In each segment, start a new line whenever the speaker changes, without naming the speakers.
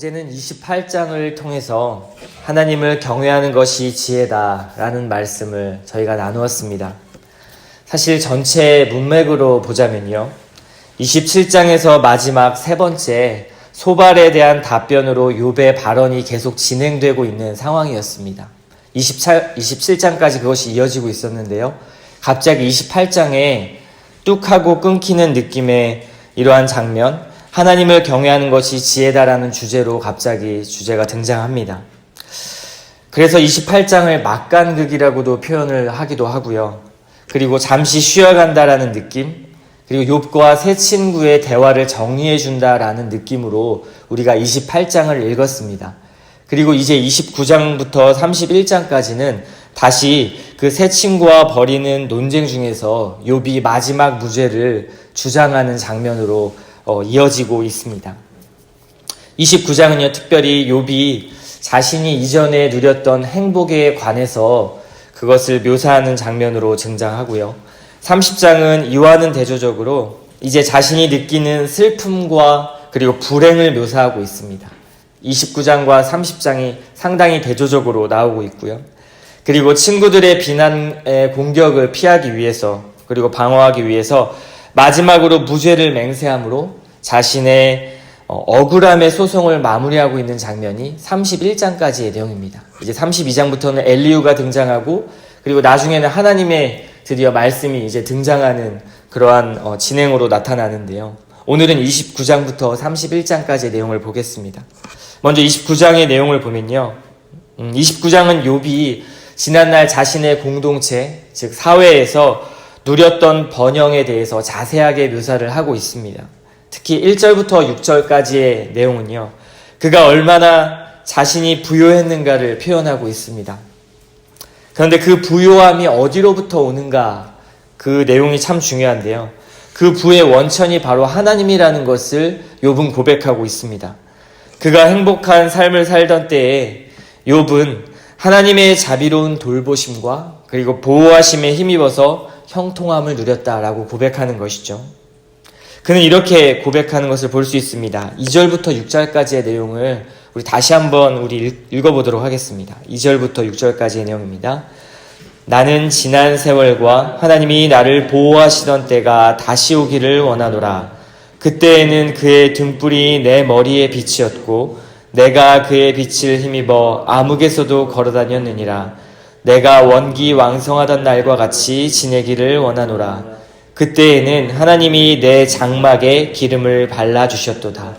어제는 28장을 통해서 하나님을 경외하는 것이 지혜다라는 말씀을 저희가 나누었습니다. 사실 전체 문맥으로 보자면요, 27장에서 마지막 세 번째 소발에 대한 답변으로 욥의 발언이 계속 진행되고 있는 상황이었습니다. 27장까지 그것이 이어지고 있었는데요, 갑자기 28장에 뚝 하고 끊기는 느낌의 이러한 장면, 하나님을 경외하는 것이 지혜다라는 주제로 갑자기 주제가 등장합니다. 그래서 28장을 막간극이라고도 표현을 하기도 하고요. 그리고 잠시 쉬어간다라는 느낌, 그리고 욥과 새 친구의 대화를 정리해준다라는 느낌으로 우리가 28장을 읽었습니다. 그리고 이제 29장부터 31장까지는 다시 그 새 친구와 벌이는 논쟁 중에서 욥이 마지막 무죄를 주장하는 장면으로 이어지고 있습니다. 29장은요, 특별히 욥이 자신이 이전에 누렸던 행복에 관해서 그것을 묘사하는 장면으로 등장하고요. 30장은 이와는 대조적으로 이제 자신이 느끼는 슬픔과 그리고 불행을 묘사하고 있습니다. 29장과 30장이 상당히 대조적으로 나오고 있고요. 그리고 친구들의 비난의 공격을 피하기 위해서, 그리고 방어하기 위해서 마지막으로 무죄를 맹세함으로 자신의 억울함의 소송을 마무리하고 있는 장면이 31장까지의 내용입니다. 이제 32장부터는 엘리후가 등장하고, 그리고 나중에는 하나님의 드디어 말씀이 이제 등장하는 그러한 진행으로 나타나는데요. 오늘은 29장부터 31장까지의 내용을 보겠습니다. 먼저 29장의 내용을 보면요, 29장은 욥이 지난날 자신의 공동체, 즉 사회에서 누렸던 번영에 대해서 자세하게 묘사를 하고 있습니다. 특히 1절부터 6절까지의 내용은요, 그가 얼마나 자신이 부요했는가를 표현하고 있습니다. 그런데 그 부요함이 어디로부터 오는가, 그 내용이 참 중요한데요, 그 부의 원천이 바로 하나님이라는 것을 욥은 고백하고 있습니다. 그가 행복한 삶을 살던 때에 욥은 하나님의 자비로운 돌보심과 그리고 보호하심에 힘입어서 형통함을 누렸다라고 고백하는 것이죠. 그는 이렇게 고백하는 것을 볼 수 있습니다. 2절부터 6절까지의 내용을 우리 다시 한번 읽어보도록 하겠습니다. 2절부터 6절까지의 내용입니다. 나는 지난 세월과 하나님이 나를 보호하시던 때가 다시 오기를 원하노라. 그때에는 그의 등불이 내 머리에 빛이었고 내가 그의 빛을 힘입어 암흑에서도 걸어다녔느니라. 내가 원기 왕성하던 날과 같이 지내기를 원하노라. 그때에는 하나님이 내 장막에 기름을 발라주셨도다.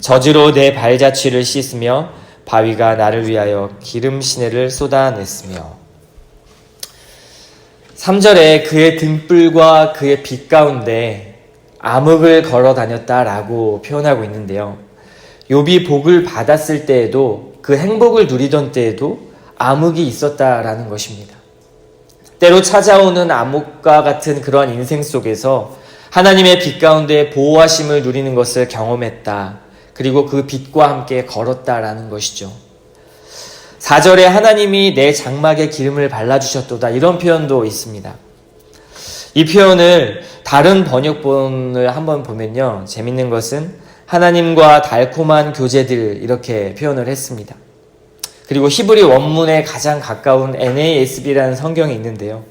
젖으로 내 발자취를 씻으며 바위가 나를 위하여 기름 시내를 쏟아냈으며. 3절에 그의 등불과 그의 빛 가운데 암흑을 걸어 다녔다라고 표현하고 있는데요, 욥이 복을 받았을 때에도, 그 행복을 누리던 때에도 암흑이 있었다라는 것입니다. 때로 찾아오는 암흑과 같은 그러한 인생 속에서 하나님의 빛 가운데 보호하심을 누리는 것을 경험했다. 그리고 그 빛과 함께 걸었다라는 것이죠. 4절에 하나님이 내 장막에 기름을 발라주셨도다, 이런 표현도 있습니다. 이 표현을 다른 번역본을 한번 보면요, 재밌는 것은 하나님과 달콤한 교제들, 이렇게 표현을 했습니다. 그리고 히브리 원문에 가장 가까운 NASB라는 성경이 있는데요,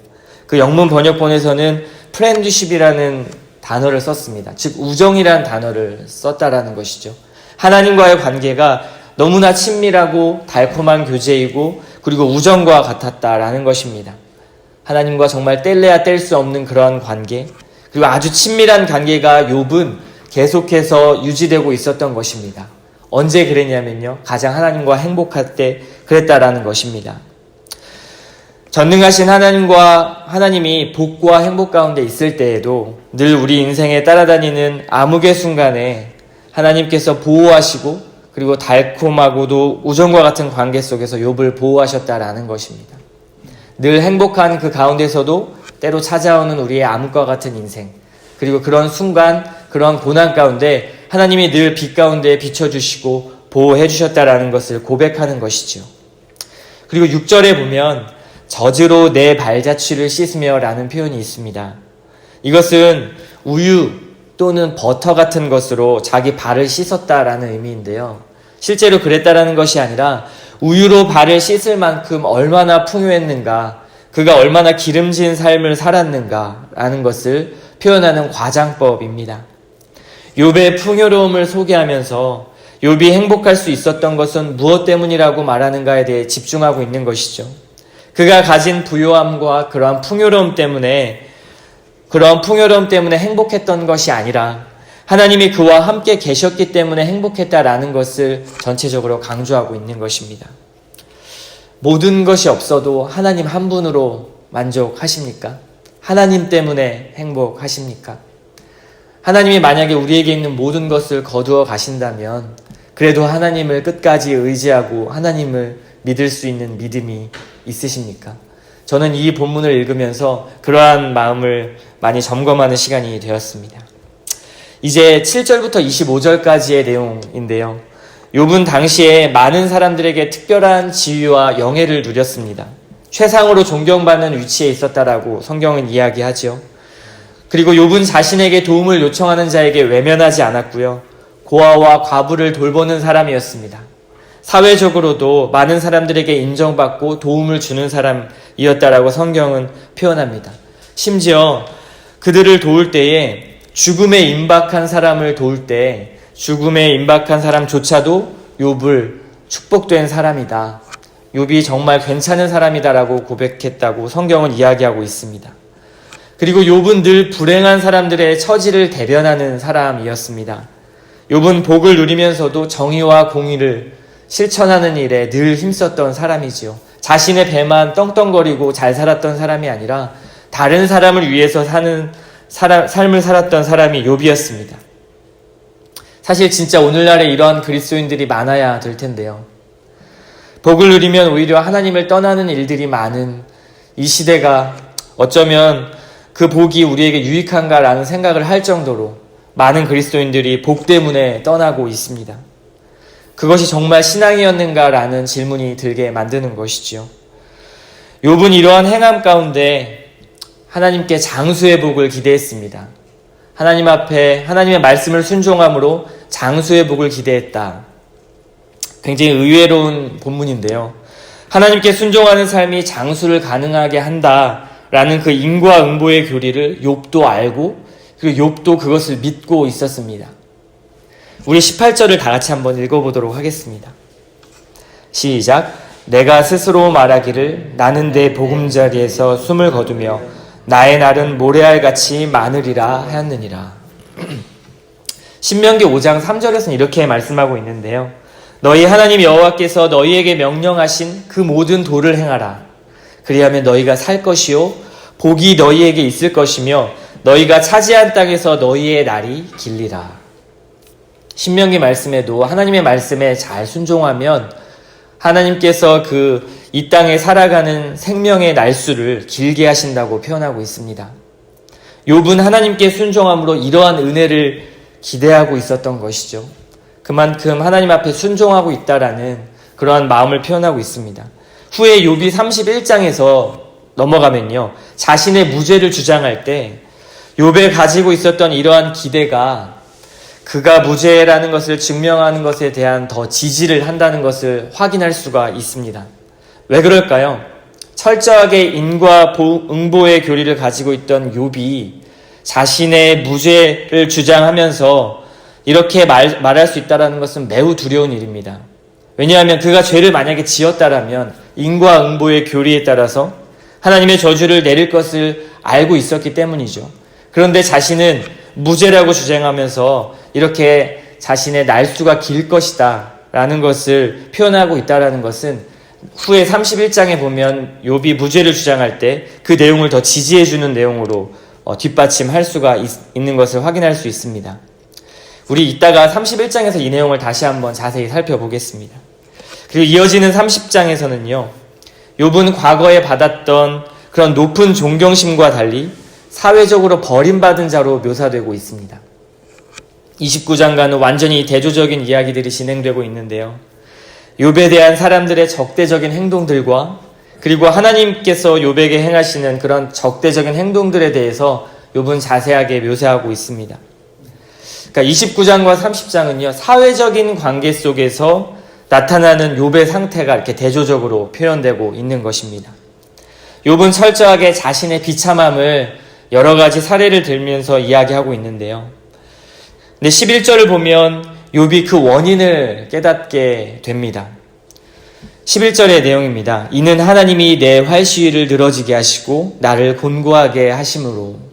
그 영문 번역본에서는 프렌드십이라는 단어를 썼습니다. 즉 우정이라는 단어를 썼다라는 것이죠. 하나님과의 관계가 너무나 친밀하고 달콤한 교제이고 그리고 우정과 같았다라는 것입니다. 하나님과 정말 뗄래야 뗄 수 없는 그러한 관계, 그리고 아주 친밀한 관계가 욥은 계속해서 유지되고 있었던 것입니다. 언제 그랬냐면요, 가장 하나님과 행복할 때 그랬다라는 것입니다. 전능하신 하나님이 복과 행복 가운데 있을 때에도 늘 우리 인생에 따라다니는 암흑의 순간에 하나님께서 보호하시고 그리고 달콤하고도 우정과 같은 관계 속에서 욥을 보호하셨다라는 것입니다. 늘 행복한 그 가운데서도 때로 찾아오는 우리의 암흑과 같은 인생, 그리고 그런 순간, 그런 고난 가운데 하나님이 늘 빛 가운데 비춰주시고 보호해 주셨다라는 것을 고백하는 것이죠. 그리고 6절에 보면 젖으로 내 발자취를 씻으며 라는 표현이 있습니다. 이것은 우유 또는 버터 같은 것으로 자기 발을 씻었다라는 의미인데요, 실제로 그랬다라는 것이 아니라 우유로 발을 씻을 만큼 얼마나 풍요했는가, 그가 얼마나 기름진 삶을 살았는가라는 것을 표현하는 과장법입니다. 욥의 풍요로움을 소개하면서 욥이 행복할 수 있었던 것은 무엇 때문이라고 말하는가에 대해 집중하고 있는 것이죠. 그가 가진 부요함과 그러한 풍요로움 때문에 행복했던 것이 아니라 하나님이 그와 함께 계셨기 때문에 행복했다라는 것을 전체적으로 강조하고 있는 것입니다. 모든 것이 없어도 하나님 한 분으로 만족하십니까? 하나님 때문에 행복하십니까? 하나님이 만약에 우리에게 있는 모든 것을 거두어 가신다면 그래도 하나님을 끝까지 의지하고 하나님을 믿을 수 있는 믿음이 있으십니까? 저는 이 본문을 읽으면서 그러한 마음을 많이 점검하는 시간이 되었습니다. 이제 7절부터 25절까지의 내용인데요. 욥은 당시에 많은 사람들에게 특별한 지위와 영예를 누렸습니다. 최상으로 존경받는 위치에 있었다라고 성경은 이야기하죠. 그리고 욥은 자신에게 도움을 요청하는 자에게 외면하지 않았고요. 고아와 과부를 돌보는 사람이었습니다. 사회적으로도 많은 사람들에게 인정받고 도움을 주는 사람이었다라고 성경은 표현합니다. 심지어 그들을 도울 때에 죽음에 임박한 사람을 도울 때 죽음에 임박한 사람조차도 욥을 축복된 사람이다. 욥이 정말 괜찮은 사람이다라고 고백했다고 성경은 이야기하고 있습니다. 그리고 욥은 늘 불행한 사람들의 처지를 대변하는 사람이었습니다. 욥은 복을 누리면서도 정의와 공의를 실천하는 일에 늘 힘썼던 사람이지요. 자신의 배만 떵떵거리고 잘 살았던 사람이 아니라 다른 사람을 위해서 사는 삶을 살았던 사람이 욥이었습니다. 사실 진짜 오늘날에 이러한 그리스도인들이 많아야 될 텐데요. 복을 누리면 오히려 하나님을 떠나는 일들이 많은 이 시대가 어쩌면 그 복이 우리에게 유익한가라는 생각을 할 정도로 많은 그리스도인들이 복 때문에 떠나고 있습니다. 그것이 정말 신앙이었는가라는 질문이 들게 만드는 것이지요. 욥은 이러한 행함 가운데 하나님께 장수의 복을 기대했습니다. 하나님 앞에 하나님의 말씀을 순종함으로 장수의 복을 기대했다. 굉장히 의외로운 본문인데요. 하나님께 순종하는 삶이 장수를 가능하게 한다라는 그 인과 응보의 교리를 욥도 알고 그리고 욥도 그것을 믿고 있었습니다. 우리 18절을 다 같이 한번 읽어보도록 하겠습니다. 시작. 내가 스스로 말하기를 나는 내 보금자리에서 숨을 거두며 나의 날은 모래알같이 많으리라 하였느니라. 신명기 5장 3절에서는 이렇게 말씀하고 있는데요. 너희 하나님 여호와께서 너희에게 명령하신 그 모든 도를 행하라. 그리하면 너희가 살 것이요 복이 너희에게 있을 것이며 너희가 차지한 땅에서 너희의 날이 길리라. 신명기 말씀에도 하나님의 말씀에 잘 순종하면 하나님께서 이 땅에 살아가는 생명의 날수를 길게 하신다고 표현하고 있습니다. 욥은 하나님께 순종함으로 이러한 은혜를 기대하고 있었던 것이죠. 그만큼 하나님 앞에 순종하고 있다라는 그러한 마음을 표현하고 있습니다. 후에 욥이 31장에서 넘어가면요. 자신의 무죄를 주장할 때 욥에 가지고 있었던 이러한 기대가 그가 무죄라는 것을 증명하는 것에 대한 더 지지를 한다는 것을 확인할 수가 있습니다. 왜 그럴까요? 철저하게 인과 응보의 교리를 가지고 있던 욥이 자신의 무죄를 주장하면서 이렇게 말할 수 있다는 것은 매우 두려운 일입니다. 왜냐하면 그가 죄를 만약에 지었다라면 인과 응보의 교리에 따라서 하나님의 저주를 내릴 것을 알고 있었기 때문이죠. 그런데 자신은 무죄라고 주장하면서 이렇게 자신의 날수가 길 것이다 라는 것을 표현하고 있다는 것은 후에 31장에 보면 욥이 무죄를 주장할 때 그 내용을 더 지지해주는 내용으로 뒷받침할 수가 있는 것을 확인할 수 있습니다. 우리 이따가 31장에서 이 내용을 다시 한번 자세히 살펴보겠습니다. 그리고 이어지는 30장에서는요. 욥은 과거에 받았던 그런 높은 존경심과 달리 사회적으로 버림받은 자로 묘사되고 있습니다. 29장과는 완전히 대조적인 이야기들이 진행되고 있는데요. 욥에 대한 사람들의 적대적인 행동들과 그리고 하나님께서 욥에게 행하시는 그런 적대적인 행동들에 대해서 욥은 자세하게 묘사하고 있습니다. 그러니까 29장과 30장은요, 사회적인 관계 속에서 나타나는 욥의 상태가 이렇게 대조적으로 표현되고 있는 것입니다. 욥은 철저하게 자신의 비참함을 여러 가지 사례를 들면서 이야기하고 있는데요. 근데 11절을 보면 욥이 그 원인을 깨닫게 됩니다. 11절의 내용입니다. 이는 하나님이 내 활시위를 늘어지게 하시고 나를 곤고하게 하심으로.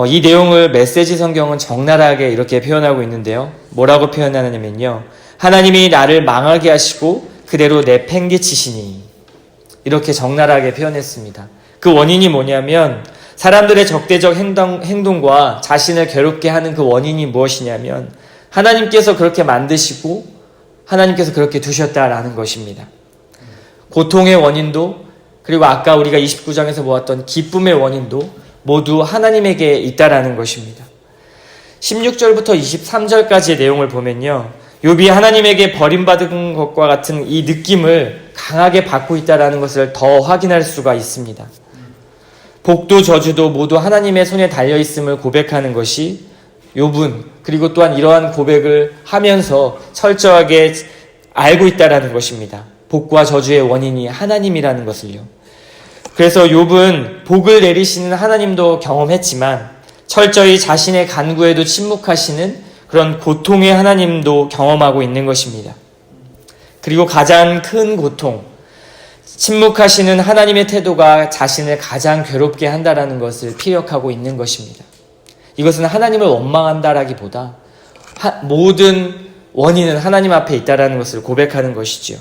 이 내용을 메시지 성경은 적나라하게 이렇게 표현하고 있는데요. 뭐라고 표현하냐면요. 하나님이 나를 망하게 하시고 그대로 내팽개치시니. 이렇게 적나라하게 표현했습니다. 그 원인이 뭐냐면 사람들의 적대적 행동과 자신을 괴롭게 하는 그 원인이 무엇이냐면 하나님께서 그렇게 만드시고 하나님께서 그렇게 두셨다라는 것입니다. 고통의 원인도 그리고 아까 우리가 29장에서 보았던 기쁨의 원인도 모두 하나님에게 있다라는 것입니다. 16절부터 23절까지의 내용을 보면요. 욥이 하나님에게 버림받은 것과 같은 이 느낌을 강하게 받고 있다는 것을 더 확인할 수가 있습니다. 복도 저주도 모두 하나님의 손에 달려있음을 고백하는 것이 욥은 그리고 또한 이러한 고백을 하면서 철저하게 알고 있다는 것입니다. 복과 저주의 원인이 하나님이라는 것을요. 그래서 욥은 복을 내리시는 하나님도 경험했지만 철저히 자신의 간구에도 침묵하시는 그런 고통의 하나님도 경험하고 있는 것입니다. 그리고 가장 큰 고통, 침묵하시는 하나님의 태도가 자신을 가장 괴롭게 한다라는 것을 피력하고 있는 것입니다. 이것은 하나님을 원망한다라기보다 모든 원인은 하나님 앞에 있다라는 것을 고백하는 것이지요.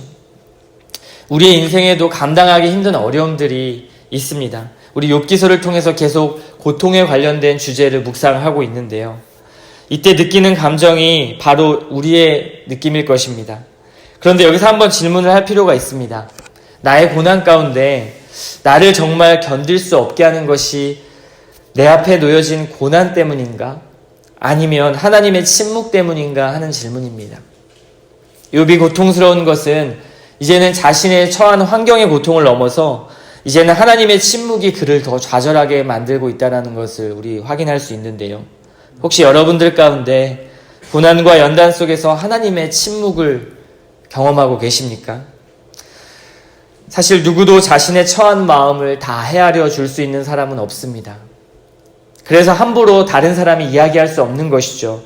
우리의 인생에도 감당하기 힘든 어려움들이 있습니다. 우리 욥기서를 통해서 계속 고통에 관련된 주제를 묵상하고 있는데요. 이때 느끼는 감정이 바로 우리의 느낌일 것입니다. 그런데 여기서 한번 질문을 할 필요가 있습니다. 나의 고난 가운데 나를 정말 견딜 수 없게 하는 것이 내 앞에 놓여진 고난 때문인가? 아니면 하나님의 침묵 때문인가 하는 질문입니다. 욥이 고통스러운 것은 이제는 자신의 처한 환경의 고통을 넘어서 이제는 하나님의 침묵이 그를 더 좌절하게 만들고 있다는 것을 우리 확인할 수 있는데요. 혹시 여러분들 가운데 고난과 연단 속에서 하나님의 침묵을 경험하고 계십니까? 사실 누구도 자신의 처한 마음을 다 헤아려 줄 수 있는 사람은 없습니다. 그래서 함부로 다른 사람이 이야기할 수 없는 것이죠.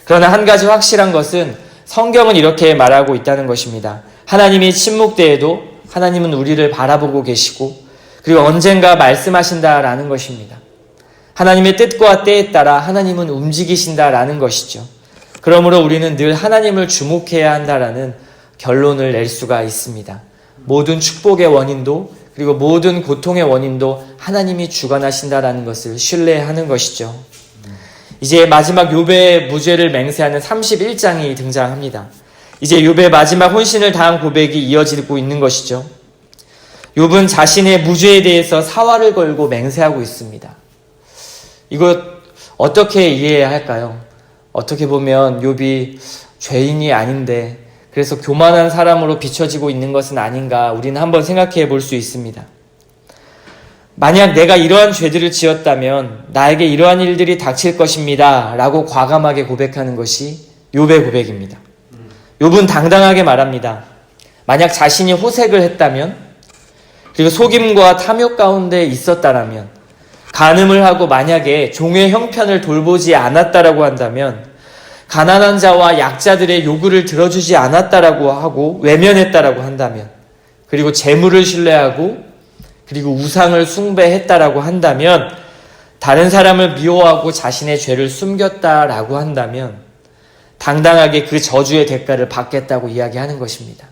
그러나 한 가지 확실한 것은 성경은 이렇게 말하고 있다는 것입니다. 하나님이 침묵때에도 하나님은 우리를 바라보고 계시고 그리고 언젠가 말씀하신다라는 것입니다. 하나님의 뜻과 때에 따라 하나님은 움직이신다라는 것이죠. 그러므로 우리는 늘 하나님을 주목해야 한다라는 결론을 낼 수가 있습니다. 모든 축복의 원인도 그리고 모든 고통의 원인도 하나님이 주관하신다라는 것을 신뢰하는 것이죠. 이제 마지막 욥의 무죄를 맹세하는 31장이 등장합니다. 이제 욥의 마지막 혼신을 다한 고백이 이어지고 있는 것이죠. 욥은 자신의 무죄에 대해서 사활을 걸고 맹세하고 있습니다. 이거 어떻게 이해해야 할까요? 어떻게 보면 욥이 죄인이 아닌데 그래서 교만한 사람으로 비춰지고 있는 것은 아닌가 우리는 한번 생각해 볼 수 있습니다. 만약 내가 이러한 죄들을 지었다면 나에게 이러한 일들이 닥칠 것입니다 라고 과감하게 고백하는 것이 욥의 고백입니다. 욥은 당당하게 말합니다. 만약 자신이 호색을 했다면 그리고 속임과 탐욕 가운데 있었다라면 간음을 하고 만약에 종의 형편을 돌보지 않았다라고 한다면 가난한 자와 약자들의 요구를 들어주지 않았다라고 하고 외면했다라고 한다면 그리고 재물을 신뢰하고 그리고 우상을 숭배했다라고 한다면 다른 사람을 미워하고 자신의 죄를 숨겼다라고 한다면 당당하게 그 저주의 대가를 받겠다고 이야기하는 것입니다.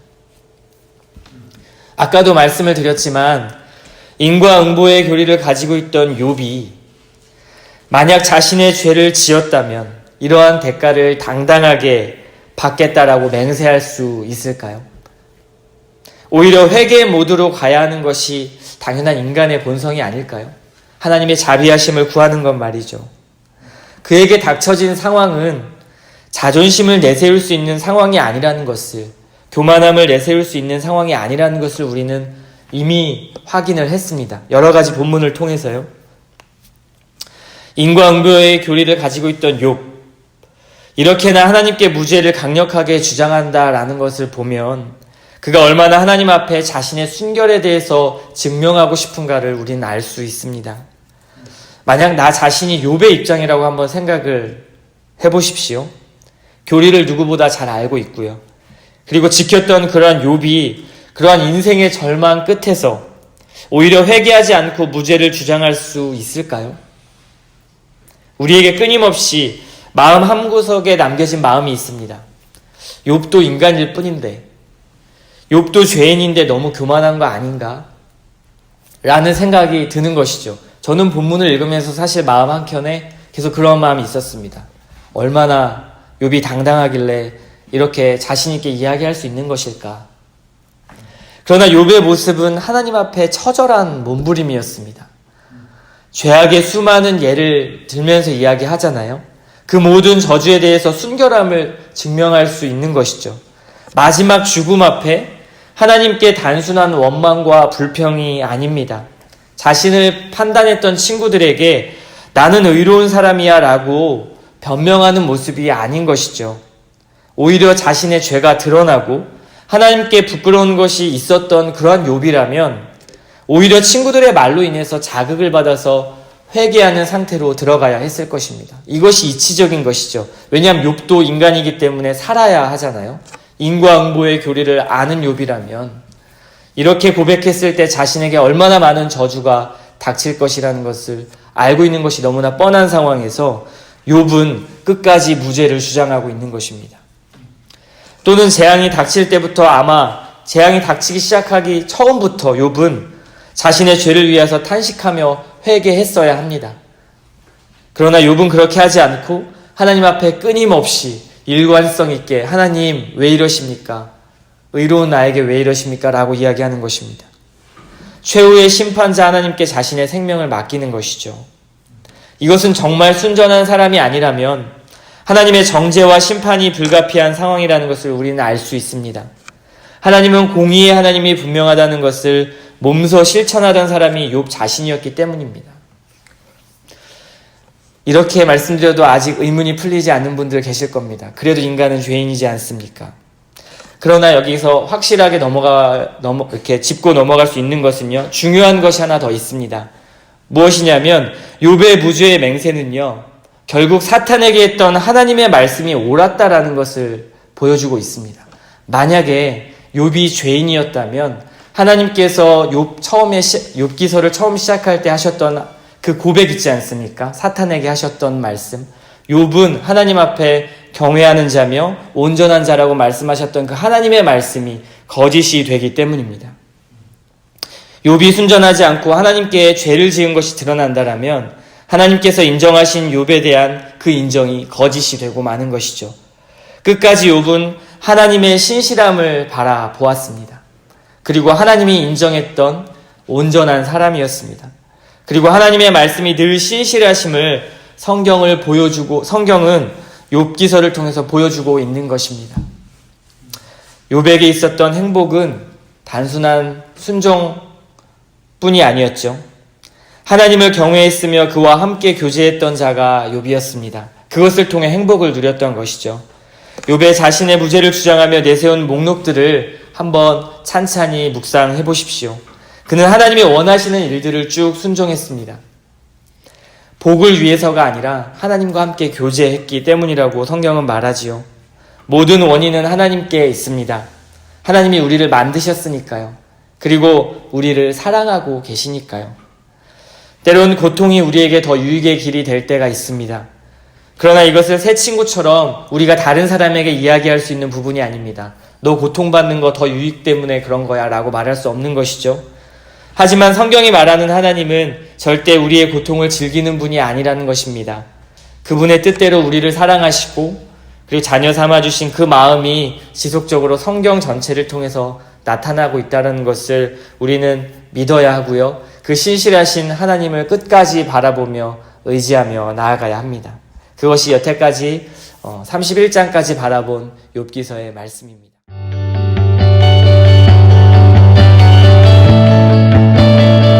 아까도 말씀을 드렸지만 인과응보의 교리를 가지고 있던 욥이 만약 자신의 죄를 지었다면 이러한 대가를 당당하게 받겠다라고 맹세할 수 있을까요? 오히려 회개 모드로 가야 하는 것이 당연한 인간의 본성이 아닐까요? 하나님의 자비하심을 구하는 것 말이죠. 그에게 닥쳐진 상황은 자존심을 내세울 수 있는 상황이 아니라는 것을, 교만함을 내세울 수 있는 상황이 아니라는 것을 우리는 이미 확인을 했습니다. 여러 가지 본문을 통해서요. 인과응보의 교리를 가지고 있던 욥, 이렇게나 하나님께 무죄를 강력하게 주장한다라는 것을 보면 그가 얼마나 하나님 앞에 자신의 순결에 대해서 증명하고 싶은가를 우리는 알 수 있습니다. 만약 나 자신이 욥의 입장이라고 한번 생각을 해보십시오. 교리를 누구보다 잘 알고 있고요. 그리고 지켰던 그러한 욥이 그러한 인생의 절망 끝에서 오히려 회개하지 않고 무죄를 주장할 수 있을까요? 우리에게 끊임없이 마음 한구석에 남겨진 마음이 있습니다. 욥도 인간일 뿐인데, 욥도 죄인인데 너무 교만한 거 아닌가? 라는 생각이 드는 것이죠. 저는 본문을 읽으면서 사실 마음 한켠에 계속 그런 마음이 있었습니다. 얼마나 욥이 당당하길래 이렇게 자신 있게 이야기할 수 있는 것일까? 그러나 욥의 모습은 하나님 앞에 처절한 몸부림이었습니다. 죄악의 수많은 예를 들면서 이야기하잖아요. 그 모든 저주에 대해서 순결함을 증명할 수 있는 것이죠. 마지막 죽음 앞에 하나님께 단순한 원망과 불평이 아닙니다. 자신을 판단했던 친구들에게 나는 의로운 사람이야 라고 변명하는 모습이 아닌 것이죠. 오히려 자신의 죄가 드러나고 하나님께 부끄러운 것이 있었던 그러한 욥이라면 오히려 친구들의 말로 인해서 자극을 받아서 회개하는 상태로 들어가야 했을 것입니다. 이것이 이치적인 것이죠. 왜냐하면 욥도 인간이기 때문에 살아야 하잖아요. 인과응보의 교리를 아는 욥이라면 이렇게 고백했을 때 자신에게 얼마나 많은 저주가 닥칠 것이라는 것을 알고 있는 것이 너무나 뻔한 상황에서 욥은 끝까지 무죄를 주장하고 있는 것입니다. 또는 재앙이 닥칠 때부터 아마 재앙이 닥치기 시작하기 처음부터 욥은 자신의 죄를 위해서 탄식하며 회개했어야 합니다. 그러나 욥은 그렇게 하지 않고 하나님 앞에 끊임없이 일관성 있게 하나님 왜 이러십니까? 의로운 나에게 왜 이러십니까? 라고 이야기하는 것입니다. 최후의 심판자 하나님께 자신의 생명을 맡기는 것이죠. 이것은 정말 순전한 사람이 아니라면 하나님의 정죄와 심판이 불가피한 상황이라는 것을 우리는 알 수 있습니다. 하나님은 공의의 하나님이 분명하다는 것을 몸소 실천하던 사람이 욥 자신이었기 때문입니다. 이렇게 말씀드려도 아직 의문이 풀리지 않는 분들 계실 겁니다. 그래도 인간은 죄인이지 않습니까? 그러나 여기서 확실하게 이렇게 짚고 넘어갈 수 있는 것은요, 중요한 것이 하나 더 있습니다. 무엇이냐면 욥의 무죄의 맹세는요, 결국 사탄에게 했던 하나님의 말씀이 옳았다라는 것을 보여주고 있습니다. 만약에 욥이 죄인이었다면 하나님께서 욥기서를 처음 시작할 때 하셨던 그 고백 있지 않습니까? 사탄에게 하셨던 말씀. 욥은 하나님 앞에 경외하는 자며 온전한 자라고 말씀하셨던 그 하나님의 말씀이 거짓이 되기 때문입니다. 욥이 순전하지 않고 하나님께 죄를 지은 것이 드러난다라면 하나님께서 인정하신 욥에 대한 그 인정이 거짓이 되고 마는 것이죠. 끝까지 욥은 하나님의 신실함을 바라보았습니다. 그리고 하나님이 인정했던 온전한 사람이었습니다. 그리고 하나님의 말씀이 늘 신실하심을 성경은 욥기서를 통해서 보여주고 있는 것입니다. 욥에게 있었던 행복은 단순한 순종뿐이 아니었죠. 하나님을 경외했으며 그와 함께 교제했던 자가 욥이었습니다. 그것을 통해 행복을 누렸던 것이죠. 욥의 자신의 무죄를 주장하며 내세운 목록들을 한번 찬찬히 묵상해 보십시오. 그는 하나님이 원하시는 일들을 쭉 순종했습니다. 복을 위해서가 아니라 하나님과 함께 교제했기 때문이라고 성경은 말하지요. 모든 원인은 하나님께 있습니다. 하나님이 우리를 만드셨으니까요. 그리고 우리를 사랑하고 계시니까요. 때론 고통이 우리에게 더 유익의 길이 될 때가 있습니다. 그러나 이것을 새 친구처럼 우리가 다른 사람에게 이야기할 수 있는 부분이 아닙니다. 너 고통받는 거 더 유익 때문에 그런 거야 라고 말할 수 없는 것이죠. 하지만 성경이 말하는 하나님은 절대 우리의 고통을 즐기는 분이 아니라는 것입니다. 그분의 뜻대로 우리를 사랑하시고 그리고 자녀 삼아주신 그 마음이 지속적으로 성경 전체를 통해서 나타나고 있다는 것을 우리는 믿어야 하고요. 그 신실하신 하나님을 끝까지 바라보며 의지하며 나아가야 합니다. 그것이 여태까지 31장까지 바라본 욥기서의 말씀입니다.